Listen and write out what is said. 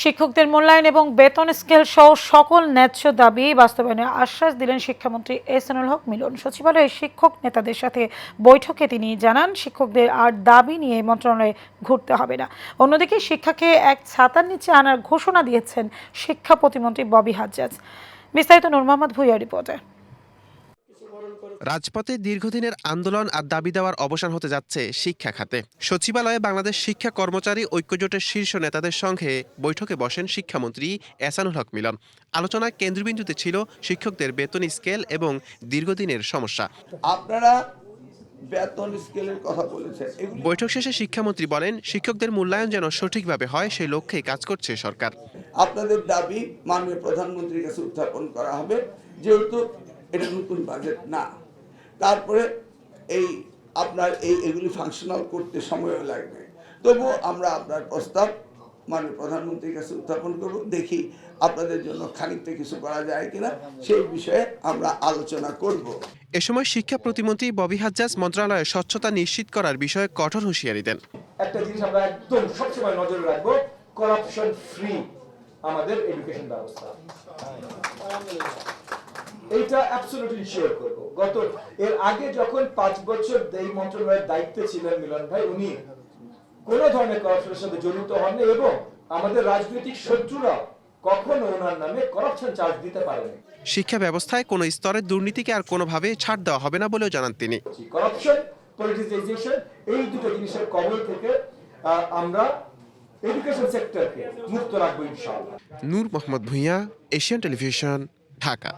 শিক্ষকদের মূল্যায়ন এবং বেতন স্কেল সহ সকল ন্যায্য দাবি বাস্তবায়নের আশ্বাস দিলেন শিক্ষামন্ত্রী এহসানুল হক মিলন। সচিবালয়ে শিক্ষক নেতাদের সাথে বৈঠকে তিনি জানান, শিক্ষকদের আর দাবি নিয়ে মন্ত্রণালয়ে ঘুরতে হবে না। অন্যদিকে শিক্ষাকে এক ছাতার নিচে আনার ঘোষণা দিয়েছেন শিক্ষা প্রতিমন্ত্রী ববি হাজ্জাজ। বিস্তারিত নূর মোহাম্মদ ভুঁইয়ার রিপোর্টে। রাজপথে দীর্ঘদিনের আন্দোলন আর দাবি দেওয়ার অবসান হতে যাচ্ছে শিক্ষা খাতে। সচিবালয়ে বাংলাদেশ শিক্ষা কর্মচারী ঐক্যজোটের শীর্ষ নেতাদের সঙ্গে বৈঠকে বসেন শিক্ষামন্ত্রী এহসানুল হক মিলন। আলোচনায় কেন্দ্রবিন্দুতে ছিল শিক্ষকদের বেতন স্কেল এবং দীর্ঘদিনের সমস্যা। আপনারা বেতন স্কেলের কথা বলেছেন। বৈঠক শেষে শিক্ষামন্ত্রী বলেন, শিক্ষকদের মূল্যায়ন যেন সঠিকভাবে হয় সেই লক্ষ্যে কাজ করছে সরকার। আপনাদের দাবি মাননীয় প্রধানমন্ত্রীর কাছে উত্থাপন করা হবে, যেহেতু এটা নতুন বাজেট না। তারপরে এগুলি ফাংশনাল করতে সময় লাগবে, তবুও আমরা আপনার প্রস্তাব মাননীয় প্রধানমন্ত্রীর কাছে উত্থাপন করব। দেখি আপনাদের জন্য খানিকটা কিছু করা যায় কিনা, সেই বিষয়ে আমরা আলোচনা করব। এ সময় শিক্ষা প্রতিমন্ত্রী ববি হাজ্জাজ মন্ত্রণালয়ে স্বচ্ছতা নিশ্চিত করার বিষয়ে কঠোর হুঁশিয়ারি দেন। একটা জিনিস আমরা একদম সবসময় নজরে রাখবো, করাপশন ফ্রি আমাদের এডুকেশন ব্যবস্থা, এইটা অ্যাবসলিউটলি শিওর করব। এর আগে যখন 5 বছর এই মন্ত্রণালয়ের দায়িত্বে ছিলেন মিলন ভাই, উনি কোনো ধরনের করাপশনের সাথে জড়িত হননি এবং আমাদের রাজনৈতিক শত্রুরা কখনো ওনার নামে করাপশন চার্জ দিতে পারেনি। শিক্ষা ব্যবস্থায় কোনো স্তরের দুর্নীতিকে আর কোনোভাবে ছাড় দেওয়া হবে না বলেও জানান তিনি। করাপশন, পলিটিসাইজেশন, এই দুটো জিনিসের কবল থেকে আমরা এডুকেশন সেক্টরকে মুক্ত রাখবো ইনশাআল্লাহ। নূর মোহাম্মদ ভুঁইয়া, এশিয়ান টেলিভিশন, ঢাকা।